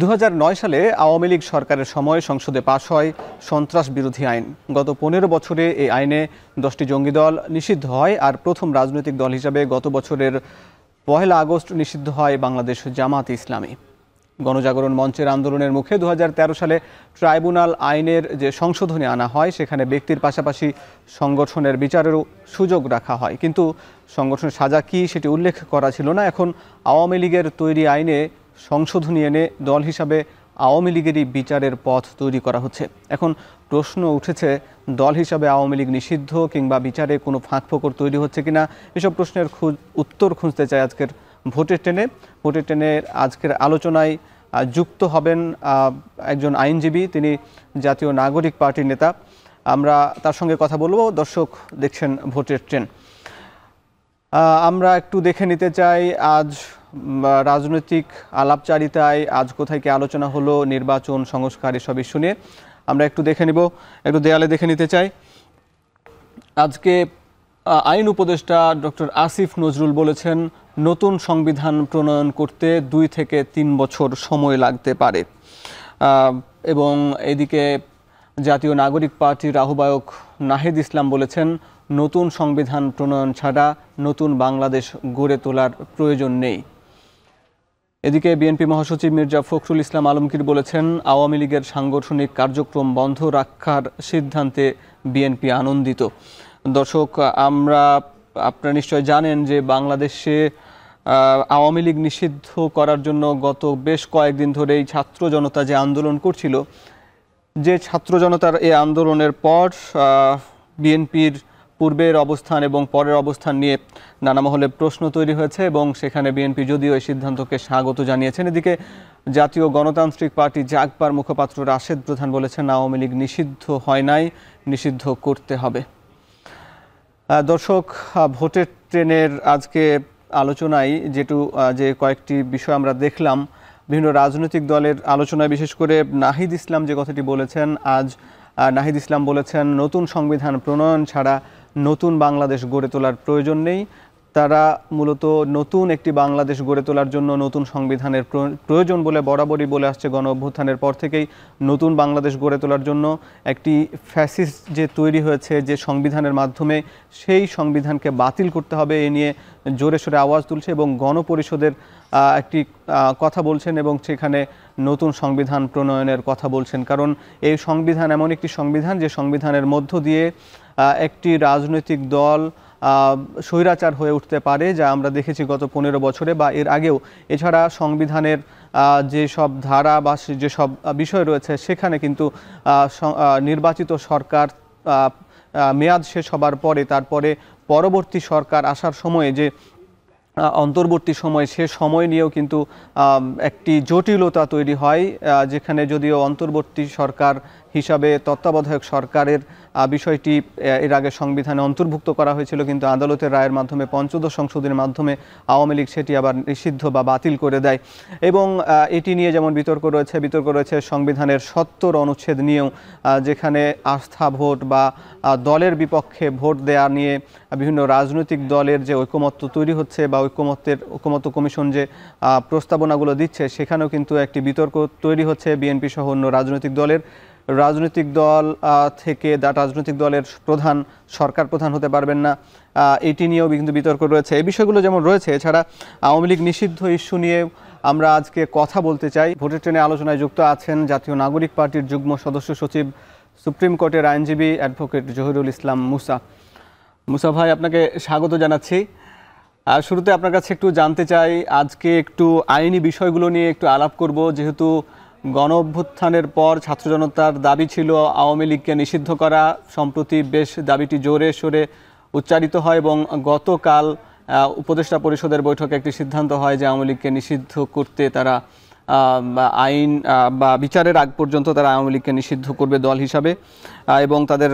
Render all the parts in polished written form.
2009 সালে আওয়ামী লীগ সরকারের সময় সংসদে পাশ হয় সন্ত্রাস বিরোধী আইন। গত 15 বছরে এই আইনে 10টি জঙ্গি দল নিষিদ্ধ হয়, আর প্রথম রাজনৈতিক দল হিসাবে গত বছরের 1 আগস্ট নিষিদ্ধ হয় বাংলাদেশ জামায়াতে ইসলামী। গণজাগরণ মঞ্চের আন্দোলনের মুখে 2013 সালে ট্রাইব্যুনাল আইনের যে সংশোধনী আনা হয়, সেখানে ব্যক্তির পাশাপাশি সংগঠনের বিচারেরও সুযোগ রাখা হয়, কিন্তু সংগঠনের সাজা কি সেটি উল্লেখ করা ছিল না। এখন আওয়ামী লীগের তৈরি আইনে সংশোধনী এনে দল হিসাবে আওয়ামী লীগেরই বিচারের পথ তৈরি করা হচ্ছে। এখন প্রশ্ন উঠেছে, দল হিসাবে আওয়ামী লীগ নিষিদ্ধ কিংবা বিচারে কোনো ফাঁকফোকর তৈরি হচ্ছে কিনা। এসব প্রশ্নের উত্তর খুঁজতে চাই আজকের ভোটের ট্রেনে আজকের আলোচনায় যুক্ত হবেন একজন আইনজীবী, তিনি জাতীয় নাগরিক পার্টির নেতা। আমরা তার সঙ্গে কথা বলবো। দর্শক দেখছেন ভোটের ট্রেন। আমরা একটু দেখে নিতে চাই আজ রাজনৈতিক আলাপচারিতায় আজ কোথায় কি আলোচনা হলো, নির্বাচন, সংস্কার, এসব ইস্যু নিয়ে আমরা একটু দেখে নিব। একটু দেয়ালে দেখে নিতে চাই। আজকে আইন উপদেষ্টা ডক্টর আসিফ নজরুল বলেছেন, নতুন সংবিধান প্রণয়ন করতে 2 থেকে 3 বছর সময় লাগতে পারে। এবং এদিকে জাতীয় নাগরিক পার্টির আহ্বায়ক নাহিদ ইসলাম বলেছেন, নতুন সংবিধান প্রণয়ন ছাড়া নতুন বাংলাদেশ গড়ে তোলার প্রয়োজন নেই। এদিকে বিএনপি মহাসচিব মির্জা ফখরুল ইসলাম আলমগীর বলেছেন, আওয়ামী লীগের সাংগঠনিক কার্যক্রম বন্ধ রাখার সিদ্ধান্তে বিএনপি আনন্দিত। দর্শক, আপনারা নিশ্চয় জানেন যে বাংলাদেশে আওয়ামী লীগ নিষিদ্ধ করার জন্য গত বেশ কয়েকদিন ধরেই ছাত্র জনতা যে আন্দোলন করছিল, যে ছাত্র জনতার এই আন্দোলনের পর বিএনপির পূর্বের অবস্থান এবং পরের অবস্থান নিয়ে নানা মহলে প্রশ্ন তৈরি হয়েছে, এবং সেখানে বিএনপি যদিও এই সিদ্ধান্তকে স্বাগত জানিয়েছেন। এদিকে জাতীয় গণতান্ত্রিক পার্টি জাগবার মুখপাত্র রাশেদ প্রধান বলেছেন, আওয়ামী লীগ নিষিদ্ধ হয় নাই, নিষিদ্ধ করতে হবে। দর্শক, ভোটের ট্রেনের আজকে আলোচনায় যে কয়েকটি বিষয় আমরা দেখলাম, বিভিন্ন রাজনৈতিক দলের আলোচনায় বিশেষ করে নাহিদ ইসলাম যে কথাটি বলেছেন, নাহিদ ইসলাম বলেছেন, নতুন সংবিধান প্রণয়ন ছাড়া নতুন বাংলাদেশ গড়ে তোলার প্রয়োজন নেই। তারা মূলত নতুন একটি বাংলাদেশ গড়ে তোলার জন্য নতুন সংবিধানের প্রয়োজন বলে বরাবরই বলে আসছে। গণ অভ্যুত্থানের পর থেকেই নতুন বাংলাদেশ গড়ে তোলার জন্য একটি ফ্যাসিস্ট যে তৈরি হয়েছে যে সংবিধানের মাধ্যমে, সেই সংবিধানকে বাতিল করতে হবে, এ নিয়ে জোরে সোরে আওয়াজ তুলছে এবং গণপরিষদের একটি কথা বলছেন এবং সেখানে নতুন সংবিধান প্রণয়নের কথা বলছেন। কারণ এই সংবিধান এমন একটি সংবিধান যে সংবিধানের মধ্য দিয়ে একটি রাজনৈতিক দল স্বৈরাচার হয়ে উঠতে পারে, যা আমরা দেখেছি গত 15 বছরে বা এর আগেও। এছাড়া সংবিধানের যেসব ধারা বা যেসব বিষয় রয়েছে, সেখানে কিন্তু নির্বাচিত সরকার মেয়াদ শেষ হবার পরে তারপরে পরবর্তী সরকার আসার সময়ে যে অন্তর্বর্তী সময়, সে সময় নিয়েও কিন্তু একটি জটিলতা তৈরি হয়, যেখানে যদিও অন্তর্বর্তী সরকার হিসাবে তত্ত্বাবধায়ক সরকারের বিষয়টি এর আগে সংবিধানে অন্তর্ভুক্ত করা হয়েছিল, কিন্তু আদালতের রায়ের মাধ্যমে পঞ্চদশ সংশোধনের মাধ্যমে আওয়ামী লীগ সেটি আবার নিষিদ্ধ বা বাতিল করে দেয়। এবং এটি নিয়ে যেমন বিতর্ক রয়েছে সংবিধানের 70 অনুচ্ছেদ নিয়েও, যেখানে আস্থা ভোট বা দলের বিপক্ষে ভোট দেয়া নিয়ে বিভিন্ন রাজনৈতিক দলের যে ঐকমত্য তৈরি হচ্ছে বা ঐকমত্য কমিশন যে প্রস্তাবনাগুলো দিচ্ছে, সেখানেও কিন্তু একটি বিতর্ক তৈরি হচ্ছে বিএনপি সহ অন্য রাজনৈতিক দলের। রাজনৈতিক দল থেকে রাজনৈতিক দলের প্রধান সরকার প্রধান হতে পারবেন না, এটি নিয়েও কিন্তু বিতর্ক রয়েছে। এই বিষয়গুলো যেমন রয়েছে, এছাড়া আওয়ামী লীগ নিষিদ্ধ ইস্যু নিয়ে আমরা আজকে কথা বলতে চাই। ভোটের ট্রেনে আলোচনায় যুক্ত আছেন জাতীয় নাগরিক পার্টির যুগ্ম সদস্য সচিব, সুপ্রিম কোর্টের আইনজীবী অ্যাডভোকেট জহিরুল ইসলাম মুসা ভাই, আপনাকে স্বাগত জানাচ্ছি। শুরুতে আপনার কাছে একটু জানতে চাই, আজকে একটু আইনি বিষয়গুলো নিয়ে একটু আলাপ করব, যেহেতু গণ অভ্যুত্থানের পর ছাত্র জনতার দাবি ছিল আওয়ামী লীগকে নিষিদ্ধ করা। সম্প্রতি বেশ দাবিটি জোরে সোরে উচ্চারিত হয় এবং গতকাল উপদেষ্টা পরিষদের বৈঠকে একটি সিদ্ধান্ত হয় যে আওয়ামী লীগকে নিষিদ্ধ করতে তারা আইন বা বিচারের আগ পর্যন্ত তারা আওয়ামী লীগকে নিষিদ্ধ করবে দল হিসাবে, এবং তাদের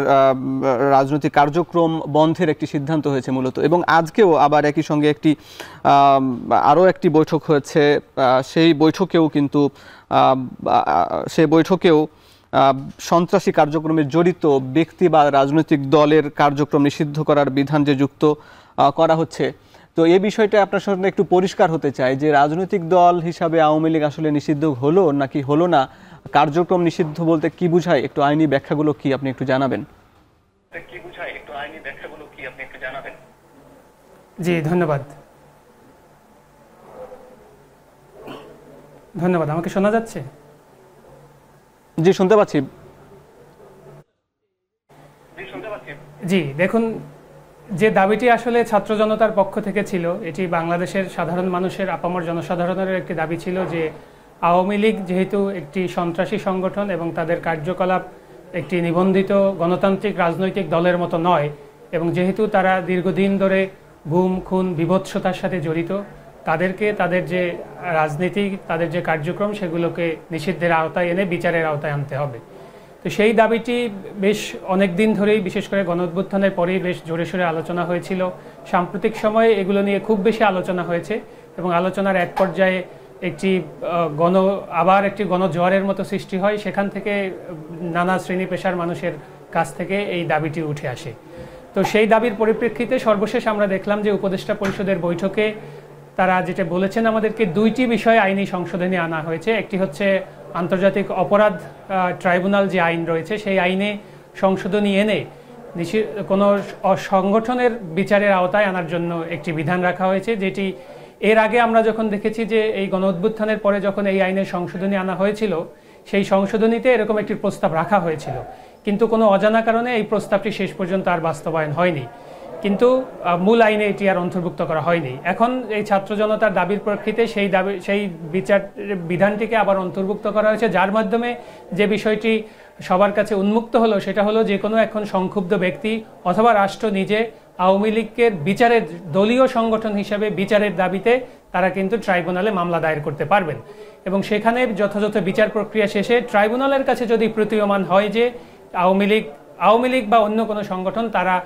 রাজনৈতিক কার্যক্রম বন্ধের একটি সিদ্ধান্ত হয়েছে মূলত। এবং আজকেও আবার একই সঙ্গে আরও একটি বৈঠক হয়েছে, সেই বৈঠকেও সন্ত্রাসী কার্যক্রমে জড়িত ব্যক্তি বা রাজনৈতিক দলের কার্যক্রম নিষিদ্ধ করার বিধান যে যুক্ত করা হচ্ছে। তো এই বিষয়টা আপনার সামনে একটু পরিষ্কার হতে চাই যে রাজনৈতিক দল হিসাবে আওয়ামী লীগ আসলে নিষিদ্ধ হলো নাকি হলো না, কার্যক্রম নিষিদ্ধ বলতে কি বোঝায়, একটু আইনি ব্যাখ্যাগুলো কি আপনি একটু জানাবেন? জি, ধন্যবাদ। আমাকে শোনা যাচ্ছে? জি, শুনতে পাচ্ছি। জি, দেখুন, যে দাবিটি আসলে ছাত্র জনতার পক্ষ থেকে ছিল, এটি বাংলাদেশের সাধারণ মানুষের, আপামর জনসাধারণের একটি দাবি ছিল যে আওয়ামী লীগ যেহেতু একটি সন্ত্রাসী সংগঠন এবং তাদের কার্যকলাপ একটি নিবন্ধিত গণতান্ত্রিক রাজনৈতিক দলের মতো নয়, এবং যেহেতু তারা দীর্ঘদিন ধরে গুম, খুন, বিভৎসতার সাথে জড়িত, তাদেরকে তাদের যে রাজনীতি, তাদের যে কার্যক্রম, সেগুলোকে নিষিদ্ধের আওতায় এনে বিচারের আওতায় আনতে হবে। তো সেই দাবিটি বেশ অনেক দিন ধরেই, বিশেষ করে গণঅভ্যুত্থানের পরেই বেশ জোরে সোরে আলোচনা হয়েছিল। সাম্প্রতিক সময়ে এগুলো নিয়ে খুব বেশি আলোচনা হয়েছে এবং আলোচনার এক পর্যায়ে আবার একটি গণজোয়ারের মতো সৃষ্টি হয়। সেখান থেকে নানা শ্রেণী পেশার মানুষের কাছ থেকে এই দাবিটি উঠে আসে। তো সেই দাবির পরিপ্রেক্ষিতে সর্বশেষ আমরা দেখলাম যে উপদেষ্টা পরিষদের বৈঠকে তারা যেটা বলেছেন, আমাদেরকে দুইটি বিষয়ে আইনি সংশোধনী আনা হয়েছে। একটি হচ্ছে আন্তর্জাতিক অপরাধ ট্রাইব্যুনাল যে আইন রয়েছে, সেই আইনে সংশোধনী এনে কোনো সংগঠনের বিচারের আওতায় আনার জন্য একটি বিধান রাখা হয়েছে, যেটি এর আগে আমরা যখন দেখেছি যে এই গণঅভ্যুত্থানের পরে যখন এই আইনের সংশোধনী আনা হয়েছিল, সেই সংশোধনীতে এরকম একটি প্রস্তাব রাখা হয়েছিল, কিন্তু কোনো অজানা কারণে এই প্রস্তাবটি শেষ পর্যন্ত আর বাস্তবায়ন হয়নি, কিন্তু মূল আইনে এটি আর অন্তর্ভুক্ত করা হয়নি। এখন এই ছাত্র জনতার দাবির প্রেক্ষিতে সেই বিধানটিকে আবার অন্তর্ভুক্ত করা হয়েছে, যার মাধ্যমে যে বিষয়টি সবার কাছে উন্মুক্ত হলো সেটা হলো যে কোনো এখন সংক্ষুব্ধ ব্যক্তি অথবা রাষ্ট্র নিজে আওয়ামী লীগের বিচারের দলীয় সংগঠন হিসাবে বিচারের দাবিতে তারা কিন্তু ট্রাইব্যুনালে মামলা দায়ের করতে পারবেন, এবং সেখানে যথাযথ বিচার প্রক্রিয়া শেষে ট্রাইব্যুনালের কাছে যদি প্রতীয়মান হয় যে আওয়ামী লীগ বা অন্য কোনো সংগঠন তারা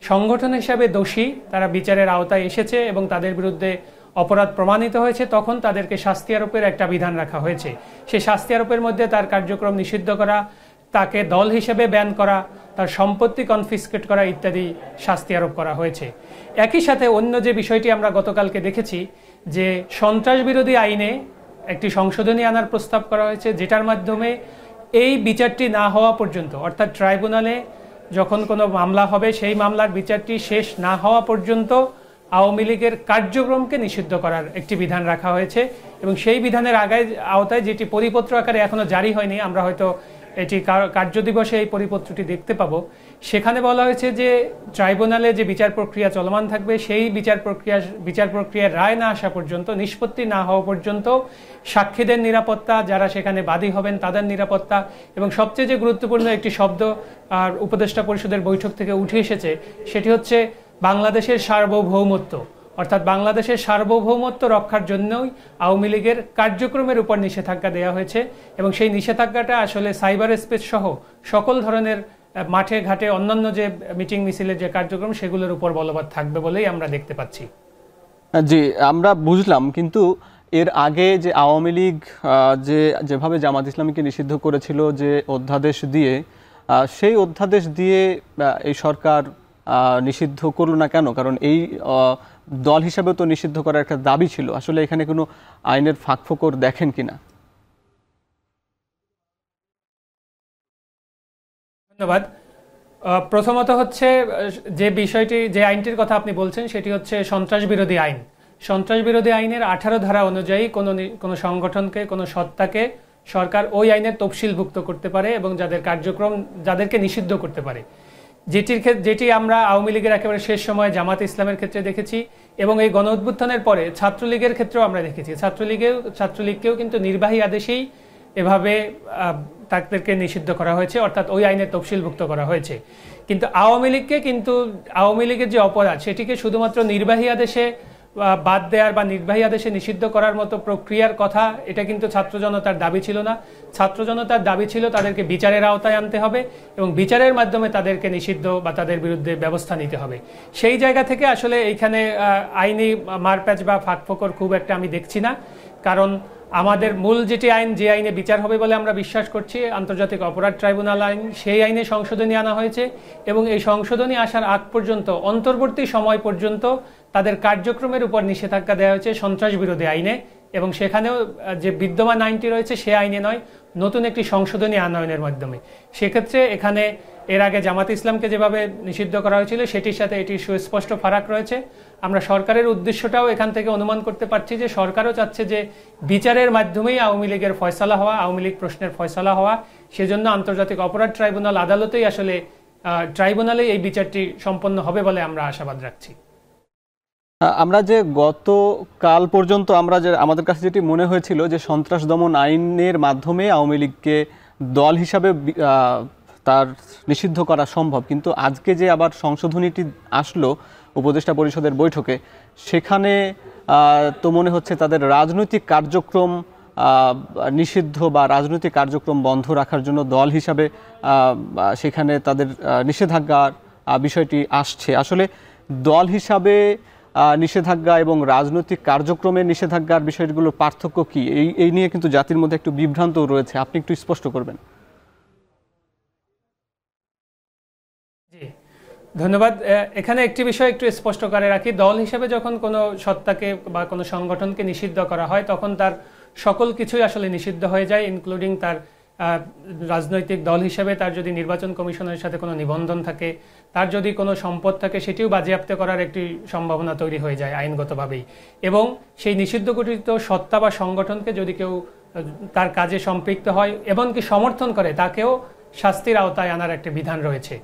সংগঠন হিসাবে দোষী, তারা বিচারের আওতায় এসেছে এবং তাদের বিরুদ্ধে অপরাধ প্রমাণিত হয়েছে, তখন তাদেরকে শাস্তি আরোপের একটা বিধান রাখা হয়েছে। সেই শাস্তি আরোপের মধ্যে তার কার্যক্রম নিষিদ্ধ করা, তাকে দল হিসেবে ব্যান করা, তার সম্পত্তি কনফিসকেট করা ইত্যাদি শাস্তি আরোপ করা হয়েছে। একই সাথে অন্য যে বিষয়টি আমরা গতকালকে দেখেছি যে সন্ত্রাস বিরোধী আইনে একটি সংশোধনী আনার প্রস্তাব করা হয়েছে, যেটার মাধ্যমে এই বিচারটি না হওয়া পর্যন্ত, অর্থাৎ ট্রাইব্যুনালে যখন কোনো মামলা হবে সেই মামলার বিচারটি শেষ না হওয়া পর্যন্ত আওয়ামী লীগের কার্যক্রমকে নিষিদ্ধ করার একটি বিধান রাখা হয়েছে, এবং সেই বিধানের আওতায় যেটি পরিপত্র আকারে এখনো জারি হয়নি, আমরা হয়তো এটি কার্যদিবসে এই পরিপত্রটি দেখতে পাবো। সেখানে বলা হয়েছে যে ট্রাইব্যুনালে যে বিচার প্রক্রিয়া চলমান থাকবে, সেই বিচার প্রক্রিয়ার রায় না আসা পর্যন্ত, নিষ্পত্তি না হওয়া পর্যন্ত সাক্ষীদের নিরাপত্তা, যারা সেখানে বাদী হবেন তাদের নিরাপত্তা, এবং সবচেয়ে যে গুরুত্বপূর্ণ একটি শব্দ আর উপদেষ্টা পরিষদের বৈঠক থেকে উঠে এসেছে, সেটি হচ্ছে বাংলাদেশের সার্বভৌমত্ব। অর্থাৎ বাংলাদেশের সার্বভৌমত্ব রক্ষার জন্যই আওয়ামী লীগের কার্যক্রমের উপর নিষেধাজ্ঞা দেওয়া হয়েছে, এবং সেই নিষেধাজ্ঞাটা আসলে সাইবার স্পেস সহ সকল ধরনের মাঠে ঘাটে অন্যান্য যে মিটিং মিছিলের যে কার্যক্রম, সেগুলোর উপর বলবৎ থাকবে বলেই আমরা দেখতে পাচ্ছি। জি, আমরা বুঝলাম, কিন্তু এর আগে যে আওয়ামী লীগ যেভাবে জামাত ইসলামীকে নিষিদ্ধ করেছিল যে অধ্যাদেশ দিয়ে, সেই অধ্যাদেশ দিয়ে এই সরকার নিষিদ্ধ করলো না কেন? কারণ এই দল হিসাবে তো নিষিদ্ধ করার একটা দাবি ছিল। আসলে এখানে কোনো আইনের ফাঁকফোকর দেখেন কিনা? ধন্যবাদ। প্রথমত হচ্ছে যে আইনটির কথা আপনি বলছেন সেটি হচ্ছে সন্ত্রাস বিরোধী আইন। সন্ত্রাস বিরোধী আইনের 18 ধারা অনুযায়ী কোনো সংগঠনকে, কোনো সত্তাকে সরকার ওই আইনের তফসিলভুক্ত করতে পারে এবং যাদেরকে নিষিদ্ধ করতে পারে, যেটি আমরা আওয়ামী লীগের একেবারে শেষ সময় জামাত ইসলামের ক্ষেত্রে দেখেছি, এবং এই গণঅভ্যুত্থানের পরে ছাত্রলীগের ক্ষেত্রেও আমরা দেখেছি। ছাত্রলীগকেও কিন্তু নির্বাহী আদেশেই এভাবে তাদেরকে নিষিদ্ধ করা হয়েছে, অর্থাৎ ওই আইনের তফসিলভুক্ত করা হয়েছে। কিন্তু আওয়ামী লীগের যে অপরাধ, সেটিকে শুধুমাত্র নির্বাহী আদেশে বাদ দেওয়ার বা নির্বাহী আদেশে নিষিদ্ধ করার মতো প্রক্রিয়ার কথা, এটা কিন্তু ছাত্র জনতার দাবি ছিল না। ছাত্র জনতার দাবি ছিল তাদেরকে বিচারের আওতায় আনতে হবে এবং বিচারের মাধ্যমে তাদেরকে নিষিদ্ধ বা তাদের বিরুদ্ধে ব্যবস্থা নিতে হবে। সেই জায়গা থেকে আসলে এইখানে আইনি মারপ্যাচ বা ফাঁকফোকর খুব একটা আমি দেখছি না, কারণ আমাদের মূল যেটি আইন, যে আইনে বিচার হবে বলে আমরা বিশ্বাস করছি, আন্তর্জাতিক অপরাধ ট্রাইব্যুনাল আইন, সেই আইনে সংশোধনী আনা হয়েছে এবং এই সংশোধনী আসার আগ পর্যন্ত, অন্তর্বর্তী সময় পর্যন্ত তাদের কার্যক্রমের উপর নিষেধাজ্ঞা দেওয়া হয়েছে সন্ত্রাস বিরোধী আইনে, এবং সেখানেও যে বিদ্যমান আইনটি রয়েছে সে আইনে নয়, নতুন একটি সংশোধনী আনয়নের মাধ্যমে। সেক্ষেত্রে এখানে এর আগে জামাত ইসলামকে যেভাবে নিষিদ্ধ করা হয়েছিল সেটির সাথে এটির সুস্পষ্ট ফারাক রয়েছে। আমরা সরকারের উদ্দেশ্যটাও এখান থেকে অনুমান করতে পারছি যে সরকারও চাচ্ছে যে বিচারের মাধ্যমেই আওয়ামী লীগের ফয়সালা হওয়া, আওয়ামী লীগ প্রশ্নের ফয়সালা হওয়া। সেজন্য আন্তর্জাতিক অপরাধ ট্রাইব্যুনাল আদালতেই আসলে ট্রাইব্যুনালে এই বিচারটি সম্পন্ন হবে বলে আমরা আশাবাদ রাখছি। আমরা যে গতকাল পর্যন্ত আমাদের কাছে যেটি মনে হয়েছিল যে সন্ত্রাস দমন আইনের মাধ্যমে আওয়ামী লীগকে দল হিসাবে তার নিষিদ্ধ করা সম্ভব, কিন্তু আজকে যে আবার সংশোধনীটি আসলো উপদেষ্টা পরিষদের বৈঠকে, সেখানে তো মনে হচ্ছে তাদের রাজনৈতিক কার্যক্রম নিষিদ্ধ বা রাজনৈতিক কার্যক্রম বন্ধ রাখার জন্য দল হিসাবে সেখানে তাদের নিষেধাজ্ঞার বিষয়টি আসছে। আসলে দল হিসাবে নিষেধাজ্ঞা এবং রাজনৈতিক কার্যক্রমের নিষেধাজ্ঞার বিষয়গুলোর পার্থক্য কি, এই নিয়ে কিন্তু জাতির মধ্যে একটু বিভ্রান্ত রয়েছে, আপনি একটু স্পষ্ট করবেন। জি ধন্যবাদ। এখানে একটি বিষয় একটু স্পষ্ট করে রাখি, দল হিসেবে যখন কোনো সত্তাকে বা কোনো সংগঠনকে নিষিদ্ধ করা হয় তখন তার সকল কিছুই আসলে নিষিদ্ধ হয়ে যায়, ইনক্লুডিং তার রাজনৈতিক দল হিসেবে তার যদি নির্বাচন কমিশনের সাথে কোনো নিবন্ধন থাকে, তার যদি কোনো সম্পদ থাকে, সেটিও বাজেয়াপ্ত করার একটি সম্ভাবনা তৈরি হয়ে যায় আইনগতভাবেই। এবং সেই নিষিদ্ধ ঘোষিত সত্তা বা সংগঠনকে যদি কেউ তার কাজে সম্পৃক্ত হয় এমনকি সমর্থন করে, তাকেও শাস্তির আওতায় আনার একটি বিধান রয়েছে।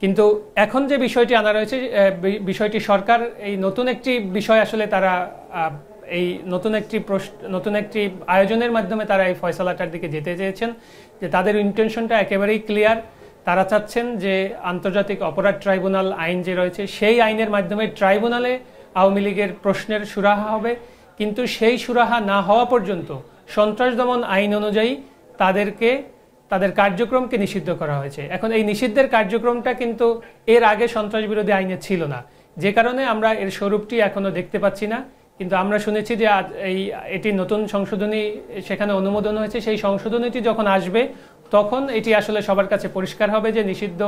কিন্তু এখন যে বিষয়টি আনা রয়েছে, বিষয়টি সরকার এই নতুন একটি বিষয় আসলে তারা এই নতুন একটি আয়োজনের মাধ্যমে তারা এই ফয়সালাটার দিকে যেতে চেয়েছেন, যে তাদের ইন্টেনশনটা একেবারেই ক্লিয়ার। তারা চাচ্ছেন যে আন্তর্জাতিক অপরাধ ট্রাইব্যুনাল আইন যে রয়েছে সেই আইনের মাধ্যমে ট্রাইব্যুনালে আওয়ামী লীগের প্রশ্নের সুরাহা হবে, কিন্তু সেই সুরাহা না হওয়া পর্যন্ত সন্ত্রাস দমন আইন অনুযায়ী তাদের কার্যক্রমকে নিষিদ্ধ করা হয়েছে। এখন এই নিষিদ্ধের কার্যক্রমটা কিন্তু এর আগে সন্ত্রাস বিরোধী আইনে ছিল না, যে কারণে আমরা এর স্বরূপটি এখনো দেখতে পাচ্ছি না। কিন্তু আমরা শুনেছি যে এটি নতুন সংশোধনী সেখানে অনুমোদন হয়েছে, সেই সংশোধনীটি যখন আসবে তখন এটি আসলে সবার কাছে পরিষ্কার হবে যে নিষিদ্ধ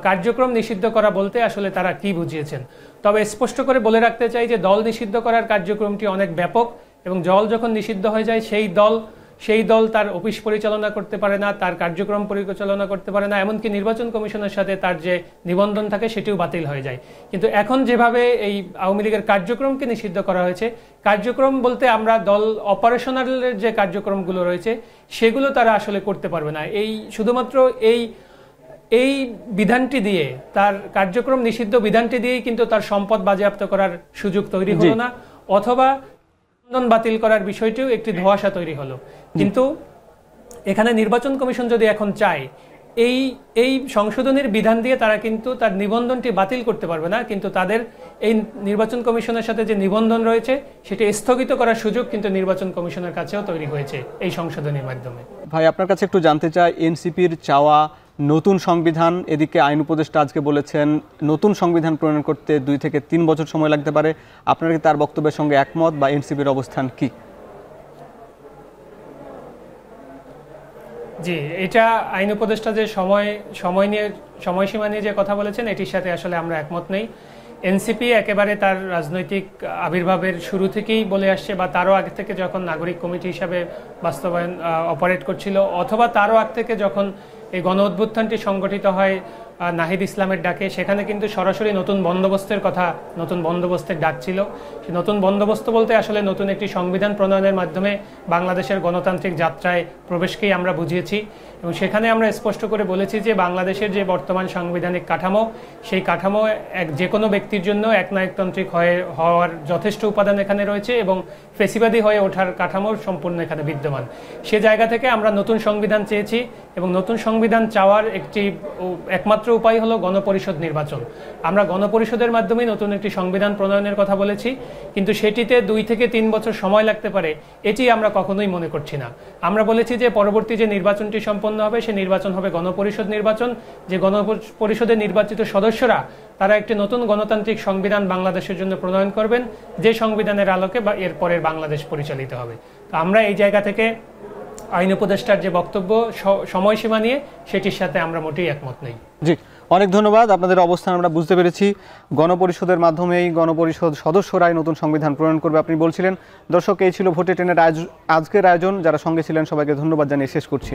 কার্যক্রম নিষিদ্ধ করা বলতে আসলে তারা কি বুঝিয়েছেন। তবে স্পষ্ট করে বলে রাখতে চাই যে দল নিষিদ্ধ করার কার্যক্রমটি অনেক ব্যাপক, এবং দল যখন নিষিদ্ধ হয়ে যায় সেই দল তার অফিস পরিচালনা করতে পারে না, তার কার্যক্রম পরিচালনা করতে পারে না, এমনকি নির্বাচন কমিশনের সাথে তার যে নিবন্ধন থাকে সেটিও বাতিল হয়ে যায়। কিন্তু এখন যেভাবে এই আওয়ামী লীগের কার্যক্রমকে নিষিদ্ধ করা হয়েছে, কার্যক্রম বলতে আমরা দল অপারেশনালের যে কার্যক্রমগুলো রয়েছে সেগুলো তারা আসলে করতে পারবে না। শুধুমাত্র এই বিধানটি দিয়ে, তার কার্যক্রম নিষিদ্ধ বিধানটি দিয়েই কিন্তু তার সম্পদ বাজেয়াপ্ত করার সুযোগ তৈরি হলো না, অথবা বাতিল করার বিষয়টিও একটি ধোঁয়াশা তৈরি হলো। কিন্তু এখানে নির্বাচন কমিশন যদি এখন চায়, এই সংশোধনের বিধান দিয়ে তারা কিন্তু তার নিবন্ধনটি বাতিল করতে পারবে না, কিন্তু তাদের এই নির্বাচন কমিশনের সাথে যে নিবন্ধন রয়েছে সেটি স্থগিত করার সুযোগ কিন্তু নির্বাচন কমিশনের কাছেও তৈরি হয়েছে এই সংশোধনের মাধ্যমে। ভাই, আপনার কাছে একটু জানতে চাই, এনসিপির চাওয়া নতুন সংবিধান, এদিকে আইন উপদেষ্টা আজকে বলেছেন নতুন সংবিধান প্রণয়ন করতে 2 থেকে 3 বছর সময় লাগতে পারে। আপনারা কি তার বক্তব্যের সঙ্গে একমত, বা এনসিপির অবস্থান কি? জি, এটা আইন উপদেষ্টা যে সময়সীমা নিয়ে যে কথা বলেছেন এটির সাথে আসলে আমরা একমত নেই। এনসিপি একেবারে তার রাজনৈতিক আবির্ভাবের শুরু থেকেই বলে আসছে, বা তারও আগে থেকে যখন নাগরিক কমিটি হিসাবে বাস্তবায়ন অপারেট করছিল, অথবা তারও আগ থেকে যখন এই গণ অভ্যুত্থানটি সংগঠিত হয় নাহিদ ইসলামের ডাকে, সেখানে কিন্তু সরাসরি নতুন বন্দোবস্তের ডাক ছিল। সেই নতুন বন্দোবস্ত বলতে আসলে নতুন একটি সংবিধান প্রণয়নের মাধ্যমে বাংলাদেশের গণতান্ত্রিক যাত্রায় প্রবেশকেই আমরা বুঝিয়েছি, এবং সেখানে আমরা স্পষ্ট করে বলেছি যে বাংলাদেশের যে বর্তমান সাংবিধানিক কাঠামো, সেই কাঠামো যে কোনো ব্যক্তির জন্য একনায়কতান্ত্রিক হওয়ার যথেষ্ট উপাদান এখানে রয়েছে, এবং ফেসিবাদী হয়ে ওঠার কাঠামো সম্পূর্ণ এখানে বিদ্যমান। সে জায়গা থেকে আমরা নতুন সংবিধান চেয়েছি, এবং নতুন সংবিধান চাওয়ার একমাত্র উপায় হলো গণপরিষদ নির্বাচন। আমরা গণপরিষদের মাধ্যমে নতুন একটি সংবিধান প্রণয়নের কথা বলেছি, কিন্তু সেটিতে 2 থেকে 3 বছর সময় লাগতে পারে, এটি আমরা কখনোই মনে করছি না। আমরা বলেছি যে পরবর্তী যে নির্বাচনটি সম্পন্ন হবে সে নির্বাচন হবে গণপরিষদ নির্বাচন, যে গণপরিষদের নির্বাচিত সদস্যরা তারা একটি নতুন গণতান্ত্রিক সংবিধান বাংলাদেশের জন্য প্রণয়ন করবেন, যে সংবিধানের আলোকে বা এর পরের বাংলাদেশ পরিচালিত হবে। তো আমরা এই জায়গা থেকে আইন উপদেষ্টার যে বক্তব্য সময়সীমা নিয়ে সেটির সাথে আমরা মোটেই একমত নেই। জি, অনেক ধন্যবাদ। আপনাদের অবস্থান আমরা বুঝতে পেরেছি। গণপরিষদের মাধ্যমেই গণপরিষদ সদস্যরাই নতুন সংবিধান প্রণয়ন করবে আপনি বলছিলেন। দর্শক, এই ছিল ভোটে টেনের আজকের আয়োজন। যারা সঙ্গে ছিলেন সবাইকে ধন্যবাদ জানিয়ে শেষ করছি।